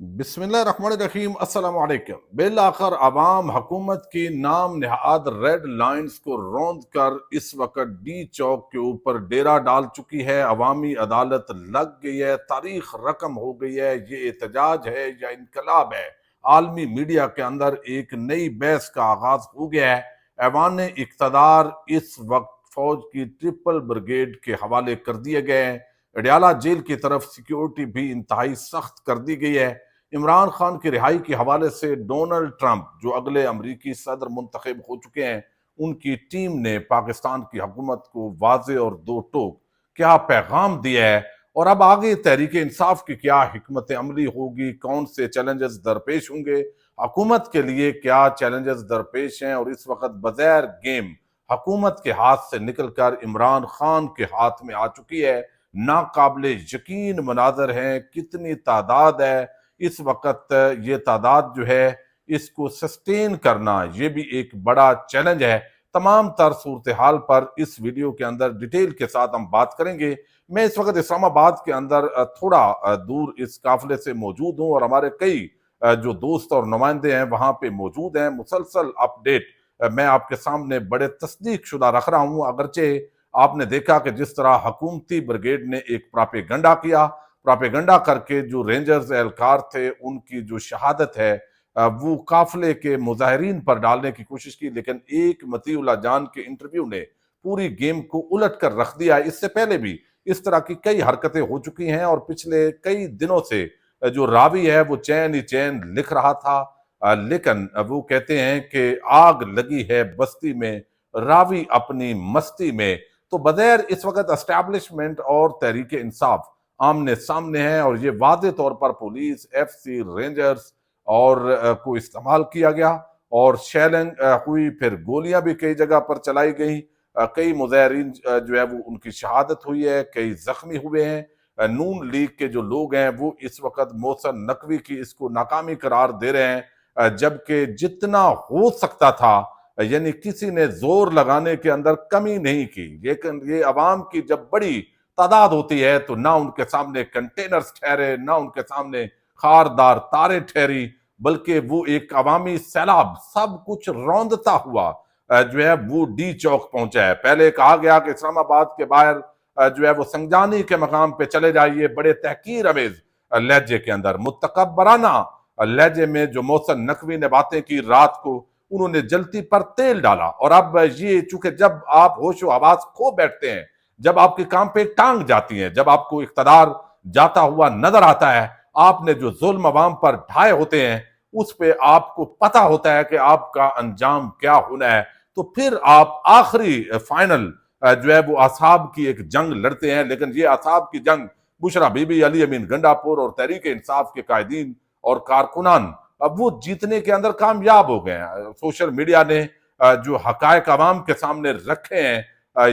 बिस्मिल्लाह रहमान रहीम अस्सलाम वालेकुम। बिलाखिर अवाम हुकूमत की नाम नहाद रेड लाइंस को रौंद कर इस वक्त डी चौक के ऊपर डेरा डाल चुकी है। अवामी अदालत लग गई है, तारीख रकम हो गई है। ये एहतजाज है या इनकलाब है? आलमी मीडिया के अंदर एक नई बहस का आगाज हो गया है। ऐवान इक़्तिदार इस वक्त फौज की ट्रिपल ब्रिगेड के हवाले कर दिए गए हैं। अडयाला जेल की तरफ सिक्योरिटी भी इंतहाई सख्त कर दी गई है। इमरान खान की रिहाई के हवाले से डोनाल्ड ट्रंप जो अगले अमरीकी सदर मुंतखब हो चुके हैं, उनकी टीम ने पाकिस्तान की हुकूमत को वाज़े और दो टोक क्या पैगाम दिया है, और अब आगे तहरीक इंसाफ की क्या हिकमत अमली होगी, कौन से चैलेंजेस दरपेश होंगे, हुकूमत के लिए क्या चैलेंजेस दरपेश हैं, और इस वक्त बगैर गेम हुकूमत के हाथ से निकलकर इमरान खान के हाथ में आ चुकी है। नाकाबिले यकीन मनाजर हैं, कितनी तादाद है इस वक्त। ये तादाद जो है इसको सस्टेन करना ये भी एक बड़ा चैलेंज है। तमाम तर सूरत हाल पर इस वीडियो के अंदर डिटेल के साथ हम बात करेंगे। मैं इस वक्त इस्लामाबाद के अंदर थोड़ा दूर इस काफिले से मौजूद हूँ, और हमारे कई जो दोस्त और नुमाइंदे हैं वहां पे मौजूद हैं। मुसलसल अपडेट मैं आपके सामने बड़े तस्दीक शुदा रख रहा हूँ। अगरचे आपने देखा कि जिस तरह हुकूमती ब्रिगेड ने एक प्रोपेगेंडा किया, प्रोपेगेंडा करके जो रेंजर्स एहलकार थे उनकी जो शहादत है वो काफिले के मुजाहिरीन पर डालने की कोशिश की, लेकिन एक मतीउल्लाह जान के इंटरव्यू ने पूरी गेम को उलट कर रख दिया। इससे पहले भी इस तरह की कई हरकतें हो चुकी हैं, और पिछले कई दिनों से जो रावी है वो चैन ही चैन लिख रहा था, लेकिन वो कहते हैं कि आग लगी है बस्ती में, रावी अपनी मस्ती में। तो बगैर इस वक्त एस्टैब्लिशमेंट और तहरीक इंसाफ आमने सामने है, और ये वादे तौर पर पुलिस, एफसी, रेंजर्स और को इस्तेमाल किया गया, और शेलिंग हुई, फिर गोलियां भी कई जगह पर चलाई गई। कई मुजाहिरीन जो है वो उनकी शहादत हुई है, कई जख्मी हुए हैं। नून लीग के जो लोग हैं वो इस वक्त मोहसिन नकवी की इसको नाकामी करार दे रहे हैं, जबकि जितना हो सकता था यानी किसी ने जोर लगाने के अंदर कमी नहीं की। लेकिन ये अवाम की जब बड़ी तादाद होती है तो ना उनके सामने कंटेनर्स ठहरे, ना उनके सामने खारदार तारे ठहरी, बल्कि वो एक अवामी सैलाब सब कुछ रौंदता हुआ जो है वो डी चौक पहुंचा है। पहले कहा गया कि इस्लामाबाद के बाहर जो है वो संजानी के मकाम पे चले जाइए, बड़े तहकीर अमेज लहजे के अंदर, मुतकब्बराना लहजे में जो मोहसिन नकवी ने बातें की, रात को उन्होंने जलती पर तेल डाला। और अब ये चूंकि जब आप होशो हवास खो बैठते हैं, जब आपके काम पे टांग जाती है, जब आपको इख्तदार जाता हुआ नजर आता है, आपने जो जुल्म अवाम पर ढाए होते हैं उस पे आपको पता होता है कि आपका अंजाम क्या होना है, तो फिर आप आखिरी फाइनल जो है वो असाब की एक जंग लड़ते हैं। लेकिन ये असाब की जंग बुशरा बीबी, अली अमीन गंडापुर और तहरीक इंसाफ के कायदीन और कारकुनान अब वो जीतने के अंदर कामयाब हो गए हैं। सोशल मीडिया ने जो हकायक अवाम के सामने रखे हैं,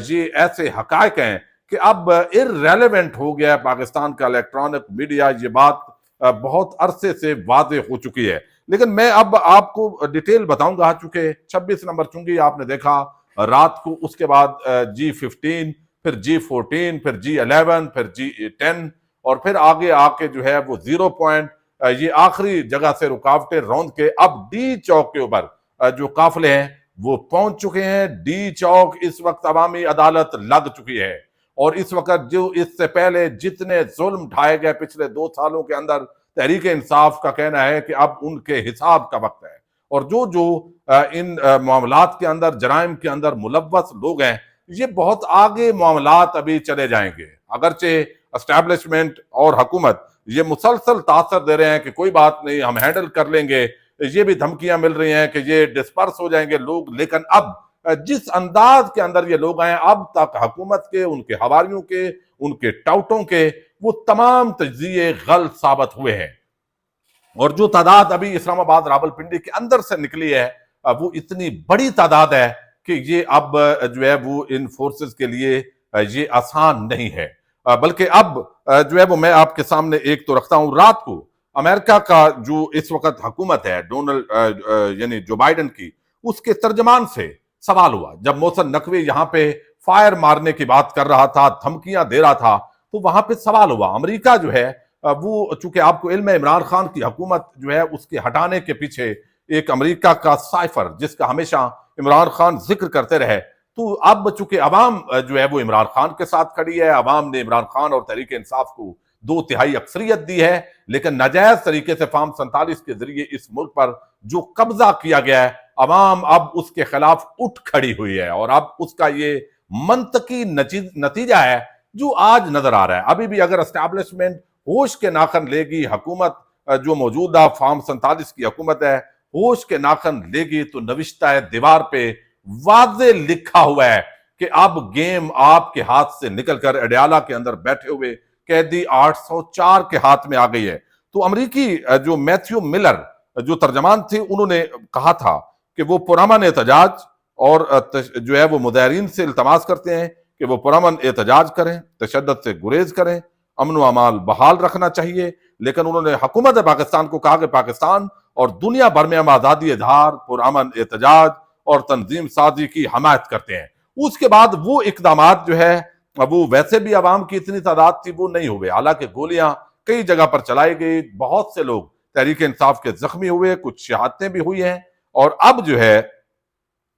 ये ऐसे हकायक हैं कि अब इररेलेवेंट हो गया है पाकिस्तान का इलेक्ट्रॉनिक मीडिया। ये बात बहुत अरसे से वादे हो चुकी है। लेकिन मैं अब आपको डिटेल बताऊंगा, चूंकि 26 नंबर चुंगी आपने देखा रात को, उसके बाद G15, फिर G14, फिर G11, फिर G10, और फिर आगे आके जो है वो 0 पॉइंट, ये आखिरी जगह से रुकावटें रौंद के अब डी चौक के ऊपर जो काफिले हैं वो पहुंच चुके हैं। डी चौक इस वक्त अवामी अदालत लग चुकी है, और इस वक्त जो इससे पहले जितने जुल्म ढाए गए पिछले 2 सालों के अंदर, तहरीक इंसाफ का कहना है कि अब उनके हिसाब का वक्त है। और जो जो इन मामलात के अंदर, जराइम के अंदर मुलव्वस लोग हैं, ये बहुत आगे मामलात अभी चले जाएंगे। अगरचे एस्टैब्लिशमेंट और हुकूमत ये मुसलसल तासर दे रहे हैं कि कोई बात नहीं, हम हैंडल कर लेंगे, ये भी धमकियां मिल रही हैं कि ये डिस्पर्स हो जाएंगे लोग, लेकिन अब जिस अंदाज के अंदर ये लोग आए, अब तक हुकूमत के, उनके हवारियों के, उनके टाउटों के वो तमाम तज्जिए गलत साबित हुए हैं। और जो तादाद अभी इस्लामाबाद रावलपिंडी के अंदर से निकली है वो इतनी बड़ी तादाद है कि ये अब जो है वो इन फोर्सेस के लिए ये आसान नहीं है। बल्कि अब जो है वो मैं आपके सामने एक तो रखता हूं, रात को अमेरिका का जो इस वक्त हुकूमत है डोनाल्ड यानी जो बाइडन की, उसके तर्जमान से सवाल हुआ जब मोहसिन नकवी यहां पे फायर मारने की बात कर रहा था, धमकियां दे रहा था, तो वहां पे सवाल हुआ। अमेरिका जो है وہ چونکہ آپ کو علم ہے عمران خان کی حکومت جو ہے اس کے ہٹانے کے پیچھے ایک امریکہ کا سائفر جس کا ہمیشہ عمران خان ذکر کرتے رہے، تو اب چونکہ عوام جو ہے وہ عمران خان کے ساتھ کھڑی ہے، عوام نے عمران خان اور تحریک انصاف کو 2/3 اکثریت دی ہے، لیکن ناجائز طریقے سے فارم 47 کے ذریعے اس ملک پر جو قبضہ کیا گیا ہے، عوام اب اس کے خلاف اٹھ کھڑی ہوئی ہے، اور اب اس کا یہ منطقی نتیجہ ہے جو آج نظر آ رہا ہے۔ ابھی بھی اگر اسٹیبلشمنٹ ہوش کے ناخن لے گی، حکومت جو موجودہ فارم 47 کی حکومت ہے ہوش کے ناخن لے گی، تو نوشتہ دیوار پہ واضح لکھا ہوا ہے کہ اب گیم آپ کے ہاتھ سے نکل کر اڈیالہ کے اندر بیٹھے ہوئے قیدی 804 کے ہاتھ میں آ گئی ہے۔ تو امریکی جو میتھیو ملر جو ترجمان تھے، انہوں نے کہا تھا کہ وہ پرامن احتجاج اور جو ہے وہ مظاہرین سے التماس کرتے ہیں کہ وہ پرامن احتجاج کریں، تشدد سے گریز کریں، امن و امان بحال رکھنا چاہیے، لیکن انہوں نے حکومت پاکستان کو کہا کہ پاکستان اور دنیا بھر میں ہم آزادی اظہار، پرامن احتجاج اور تنظیم سازی کی حمایت کرتے ہیں۔ اس کے بعد وہ اقدامات جو ہے وہ ویسے بھی عوام کی اتنی تعداد تھی وہ نہیں ہوئے، حالانکہ گولیاں کئی جگہ پر چلائی گئی، بہت سے لوگ تحریک انصاف کے زخمی ہوئے، کچھ شہادتیں بھی ہوئی ہیں، اور اب جو ہے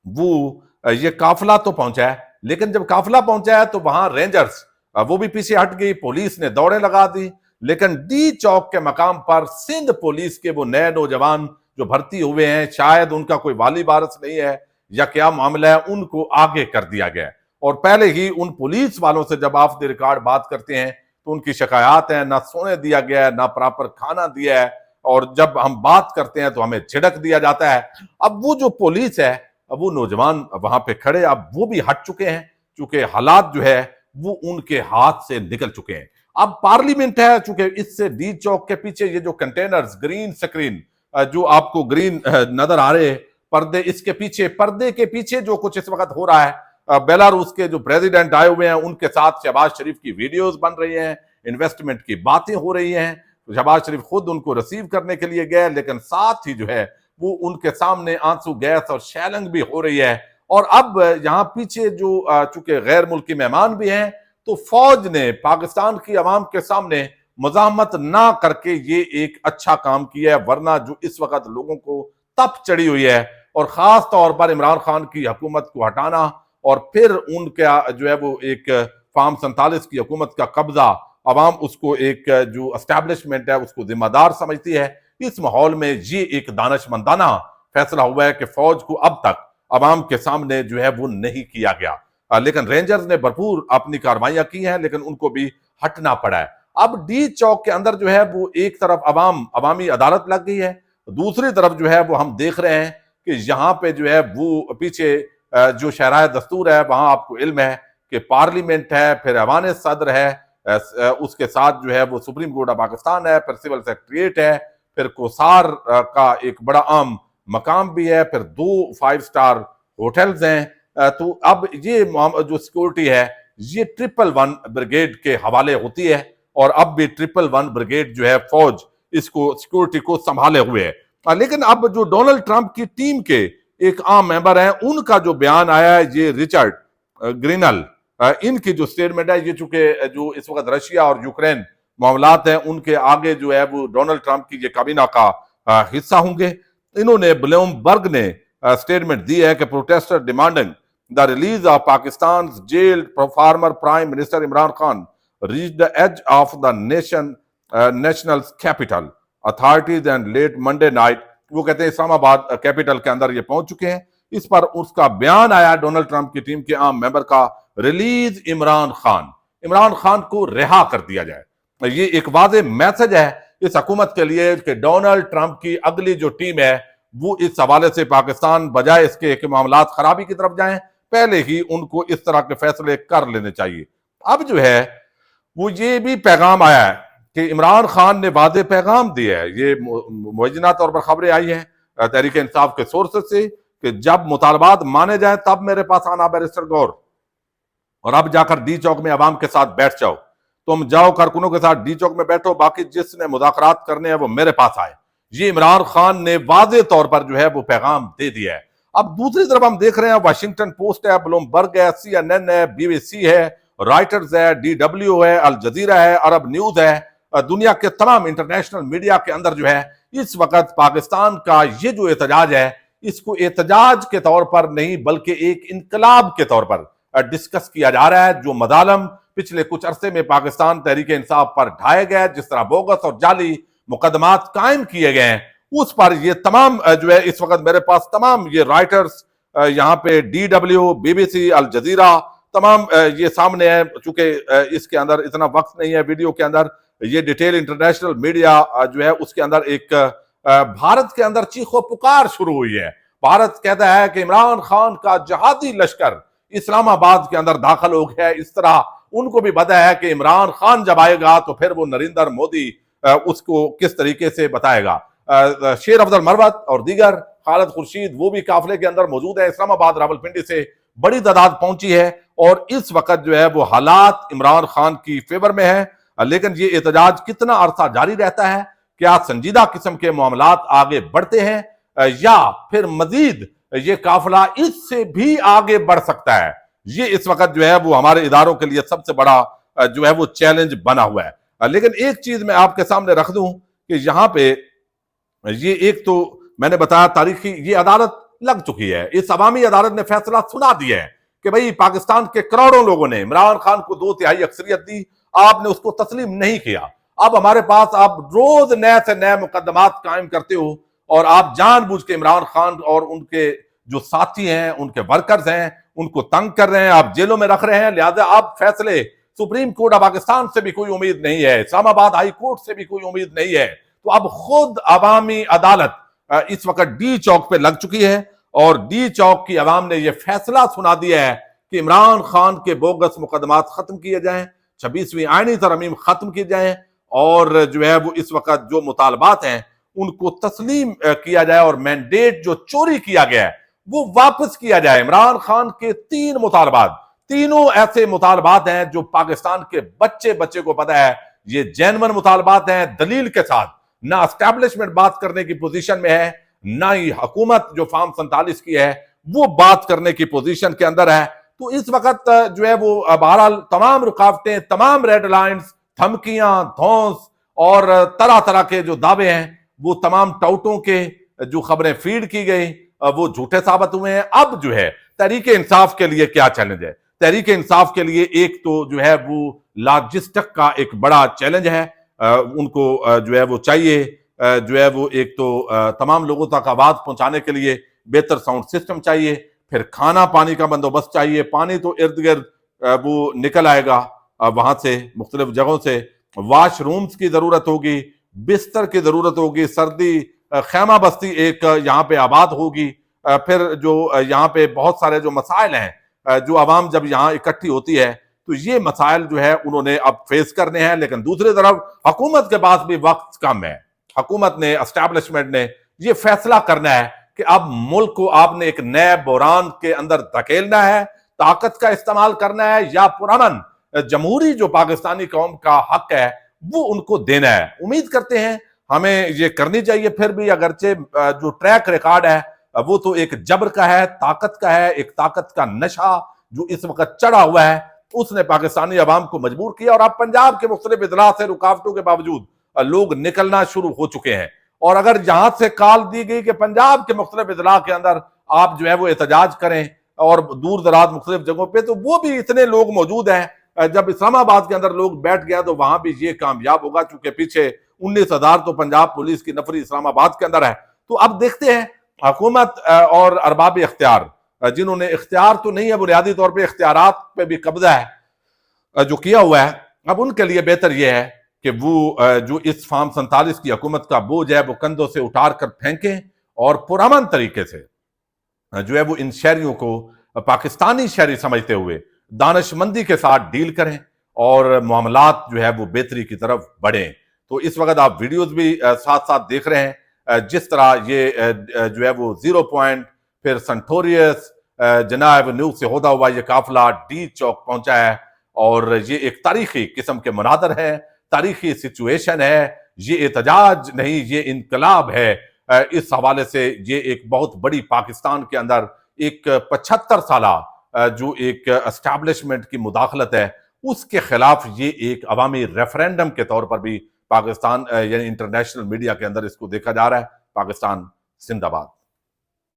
وہ یہ قافلہ تو پہنچا ہے، لیکن جب قافلہ پہنچا ہے تو وہاں رینجرز وہ بھی پیچھے ہٹ گئی، پولیس نے دوڑیں لگا دی، لیکن ڈی چوک کے مقام پر سندھ پولیس کے وہ نئے نوجوان جو بھرتی ہوئے ہیں، شاید ان کا کوئی والی وارث نہیں ہے یا کیا معاملہ ہے، ان کو آگے کر دیا گیا، اور پہلے ہی ان پولیس والوں سے جب آف دی ریکارڈ بات کرتے ہیں تو ان کی شکایات ہیں، نہ سونے دیا گیا ہے، نہ پراپر کھانا دیا ہے، اور جب ہم بات کرتے ہیں تو ہمیں جھڑک دیا جاتا ہے۔ اب وہ جو پولیس ہے، اب وہ نوجوان وہاں پہ کھڑے، اب وہ بھی ہٹ چکے ہیں چونکہ حالات جو ہے وہ ان کے ہاتھ سے نکل چکے ہیں۔ اب پارلیمنٹ ہے، چونکہ اس سے ڈی چوک کے پیچھے یہ جو کنٹینرز گرین سکرین جو آپ کو گرین نظر آ رہے پردے، اس کے پیچھے پردے کے پیچھے جو کچھ اس وقت ہو رہا ہے، بیلاروس کے جو پریزیڈنٹ آئے ہوئے ہیں ان کے ساتھ شہباز شریف کی ویڈیوز بن رہی ہیں، انویسٹمنٹ کی باتیں ہو رہی ہیں، شہباز شریف خود ان کو ریسیو کرنے کے لیے گئے، لیکن ساتھ ہی جو ہے وہ ان کے سامنے آنسو گیس اور شیلنگ بھی ہو رہی ہے، اور اب یہاں پیچھے جو چونکہ غیر ملکی مہمان بھی ہیں، تو فوج نے پاکستان کی عوام کے سامنے مزاحمت نہ کر کے یہ ایک اچھا کام کیا ہے، ورنہ جو اس وقت لوگوں کو تپ چڑھی ہوئی ہے، اور خاص طور پر عمران خان کی حکومت کو ہٹانا اور پھر ان کا جو ہے وہ ایک فارم 47 کی حکومت کا قبضہ، عوام اس کو ایک جو اسٹیبلشمنٹ ہے اس کو ذمہ دار سمجھتی ہے۔ اس ماحول میں یہ ایک دانشمندانہ فیصلہ ہوا ہے کہ فوج کو اب تک عوام کے سامنے جو ہے وہ نہیں کیا گیا، لیکن رینجرز نے بھرپور اپنی کاروائیاں کی ہیں، لیکن ان کو بھی ہٹنا پڑا ہے۔ اب ڈی چوک کے اندر جو ہے وہ ایک طرف عوامی عدالت لگ گئی ہے، دوسری طرف جو ہے وہ ہم دیکھ رہے ہیں کہ یہاں پہ جو ہے وہ پیچھے جو شہرائے دستور ہے وہاں آپ کو علم ہے کہ پارلیمنٹ ہے، پھر ایوان صدر ہے، اس کے ساتھ جو ہے وہ سپریم کورٹ آف پاکستان ہے، پھر سول سیکریٹریٹ ہے، پھر کوسار کا ایک بڑا عام مقام بھی ہے، پھر 2 5 سٹار ہوٹلز ہیں، تو اب یہ جو سیکورٹی ہے یہ 111 بریگیڈ کے حوالے ہوتی ہے، اور اب بھی 111 بریگیڈ جو ہے فوج اس کو سیکورٹی کو سنبھالے ہوئے ہے۔ لیکن اب جو ڈونلڈ ٹرمپ کی ٹیم کے ایک عام ممبر ہیں، ان کا جو بیان آیا ہے، یہ ریچرڈ گرینل، ان کی جو سٹیٹمنٹ ہے، یہ چونکہ جو اس وقت رشیا اور یوکرین معاملات ہیں ان کے آگے جو ہے وہ ڈونلڈ ٹرمپ کی یہ کابینہ کا حصہ ہوں گے۔ انہوں نے بلومبرگ نے سٹیٹمنٹ دی ہے کہ protester demanding the release of Pakistan's jailed former Prime Minister Imran Khan reached the edge of the nation's capital. Authorities and late Monday night وہ کہتے ہیں اسلام آباد کیپٹل کے اندر یہ پہنچ چکے ہیں۔ اس پر اس کا بیان آیا ڈونلڈ ٹرمپ کی ٹیم کے عام ممبر کا، ریلیز عمران خان کو رہا کر دیا جائے۔ یہ ایک واضح میسج ہے اس حکومت کے لیے کہ ڈونلڈ ٹرمپ کی اگلی جو ٹیم ہے وہ اس حوالے سے پاکستان بجائے اس کے کہ معاملات خرابی کی طرف جائیں، پہلے ہی ان کو اس طرح کے فیصلے کر لینے چاہیے۔ اب جو ہے وہ یہ بھی پیغام آیا ہے کہ عمران خان نے واضح پیغام دیا ہے، یہ موجودہ طور پر خبریں آئی ہیں تحریک انصاف کے سورسز سے کہ جب مطالبات مانے جائیں تب میرے پاس آنا بیرسٹر گور، اور اب جا کر ڈی چوک میں عوام کے ساتھ بیٹھ جاؤ، تم جاؤ کارکنوں کے ساتھ ڈی چوک میں بیٹھو، باقی جس نے مذاکرات کرنے ہیں وہ میرے پاس آئے۔ یہ عمران خان نے واضح طور پر جو ہے وہ پیغام دے دیا ہے۔ اب دوسری طرف ہم دیکھ رہے ہیں واشنگٹن پوسٹ ہے، بلومبرگ ہے، CNN ہے، BBC ہے، رائٹرز ہے، DW ہے، الجزیرہ ہے، عرب نیوز ہے، दुनिया के तमाम इंटरनेशनल मीडिया के अंदर जो है इस वक्त पाकिस्तान का ये जो एहतजाज है, इसको एहतजाज के तौर पर नहीं बल्कि एक इनकलाब के तौर पर डिस्कस किया जा रहा है। जो मदालम पिछले कुछ अरसे में पाकिस्तान तहरीक इंसाफ पर ढाए गए, जिस तरह बोगस और जाली मुकदमात कायम किए गए हैं, उस पर ये तमाम जो है इस वक्त मेरे पास तमाम ये राइटर्स यहाँ पे DW, BBC, अल जजीरा तमाम ये सामने है। चूंकि इसके अंदर इतना वक्त नहीं है वीडियो के अंदर, ये डिटेल इंटरनेशनल मीडिया जो है उसके अंदर एक भारत के अंदर चीखो पुकार शुरू हुई है। भारत कहता है कि इमरान खान का जहादी लश्कर इस्लामाबाद के अंदर दाखिल हो गया है। इस तरह उनको भी पता है कि इमरान खान जब आएगा तो फिर वो नरेंद्र मोदी उसको किस तरीके से बताएगा। शेर अफजल मरवत और दीगर खालिद खुर्शीद वो भी काफिले के अंदर मौजूद है। इस्लामाबाद रावलपिंडी से बड़ी तादाद पहुंची है और इस वक्त जो है वो हालात इमरान खान की फेवर में है। लेकिन ये एहतजाज कितना अरसा जारी रहता है, क्या संजीदा किस्म के मामलात आगे बढ़ते हैं या फिर मजीद ये काफिला इससे भी आगे बढ़ सकता है, ये इस वक्त जो है वो हमारे इदारों के लिए सबसे बड़ा जो है वो चैलेंज बना हुआ है। लेकिन एक चीज मैं आपके सामने रख दूं कि यहाँ पे ये एक तो मैंने बताया तारीखी ये अदालत लग चुकी है। इस अवामी अदालत ने फैसला सुना दिया है कि भाई पाकिस्तान के करोड़ों लोगों ने इमरान खान को 2/3 अक्सरियत दी, आपने उसको तस्लीम नहीं किया। अब हमारे पास आप रोज नए से नए मुकदमात कायम करते हो और आप जानबूझ के इमरान खान और उनके जो साथी हैं, उनके वर्कर्स हैं, उनको तंग कर रहे हैं, आप जेलों में रख रहे हैं। लिहाजा आप फैसले सुप्रीम कोर्ट ऑफ पाकिस्तान से भी कोई उम्मीद नहीं है, इस्लामाबाद हाई कोर्ट से भी कोई उम्मीद नहीं है। तो अब खुद अवामी अदालत इस वक्त डी चौक पे लग चुकी है और डी चौक की अवाम ने यह फैसला सुना दिया है कि इमरान खान के बोगस मुकदमात खत्म किए जाएं, 26वीं आईनी तरमीम खत्म की जाए और जो है वो इस वक्त जो मुतालबात हैं उनको तस्लीम किया जाए और मैंडेट जो चोरी किया गया है वो वापस किया जाए। इमरान खान के 3 मुतालबात, तीनों ऐसे मुतालबात हैं जो पाकिस्तान के बच्चे बच्चे को पता है ये जेन्युइन मुतालबात हैं, दलील के साथ। ना एस्टैब्लिशमेंट बात करने की पोजीशन में है, ना ही हुकूमत जो फॉर्म 47 की है वो बात करने की पोजीशन के अंदर है। तो इस वक्त जो है वो बहरहाल तमाम रुकावटें, तमाम रेड लाइन्स, धमकियां, धौंस और तरह तरह के जो दावे हैं वो तमाम टाउटों के जो खबरें फीड की गई वो झूठे साबित हुए हैं। अब जो है तहरीक इंसाफ के लिए क्या चैलेंज है? तहरीक इंसाफ के लिए एक तो जो है वो लॉजिस्टिक का एक बड़ा चैलेंज है। उनको जो है वो चाहिए जो है वो एक तो तमाम लोगों तक आवाज पहुंचाने के लिए बेहतर साउंड सिस्टम चाहिए, फिर खाना पानी का बंदोबस्त चाहिए। पानी तो इर्द गिर्द वो निकल आएगा वहां से मुख्तलिफ जगहों से, वॉशरूम्स की जरूरत होगी, बिस्तर की जरूरत होगी, सर्दी खैमा बस्ती एक यहाँ पे आबाद होगी। फिर जो यहाँ पे बहुत सारे जो मसाइल हैं जो आवाम जब यहाँ इकट्ठी होती है तो ये मसाइल जो है उन्होंने अब फेस करने हैं। लेकिन दूसरी तरफ हुकूमत के पास भी वक्त कम है। हुकूमत ने, एस्टैब्लिशमेंट ने ये फैसला करना है कि अब मुल्क को आपने एक नए बहरान के अंदर धकेलना है, ताकत का इस्तेमाल करना है या पुरअमन जमहूरी जो पाकिस्तानी कौम का हक है वो उनको देना है। उम्मीद करते हैं हमें ये करनी चाहिए। फिर भी अगरचे जो ट्रैक रिकॉर्ड है वो तो एक जबर का है, ताकत का है, एक ताकत का नशा जो इस वक्त चढ़ा हुआ है उसने पाकिस्तानी अवाम को मजबूर किया। और अब पंजाब के मुख्तलिफ इजलास से रुकावटों के बावजूद लोग निकलना शुरू हो चुके हैं। और अगर यहां से कॉल दी गई कि पंजाब के मुख्तलिफ इजलास के अंदर आप जो है वो एहतजाज करें और दूर दराज मुख्तलिफ जगहों पे, तो वो भी इतने लोग मौजूद हैं। जब इस्लामाबाद के अंदर लोग बैठ गया तो वहां भी ये कामयाब होगा, चूंकि पीछे 19,000 तो पंजाब पुलिस की नफरी इस्लामाबाद के अंदर है। तो अब देखते हैं हुकूमत और अरबाब इख्तियार जिन्होंने इख्तियार तो नहीं है, बुनियादी तौर पर इख्तियारात पे भी कब्जा है जो किया हुआ है, अब उनके लिए बेहतर यह है कि वो जो इस फॉर्म 47 की हुकूमत का बोझ है वो कंधों से उतार कर फेंकें और पुरअमन तरीके से जो है वो इन शहरियों को पाकिस्तानी शहरी समझते हुए दानिशमंदी के साथ डील करें और मामलात जो है वो बेहतरी की तरफ बढ़ें। तो इस वक्त आप वीडियोस भी साथ साथ देख रहे हैं जिस तरह ये जो है वो 0 पॉइंट, फिर सेंटोरियस, जना एवेन्यू से होता हुआ ये काफिला डी चौक पहुंचा है और ये एक तारीखी किस्म के मुनादर है, तारीखी सिचुएशन है। ये एहतजाज नहीं, ये इनकलाब है। इस हवाले से ये एक बहुत बड़ी पाकिस्तान के अंदर एक 75 साला जो एक एस्टैब्लिशमेंट की मुदाखलत है उसके खिलाफ ये एक अवामी रेफरेंडम के तौर पर भी پاکستان یعنی انٹرنیشنل میڈیا کے اندر اس کو دیکھا جا رہا ہے۔ پاکستان زندہ باد۔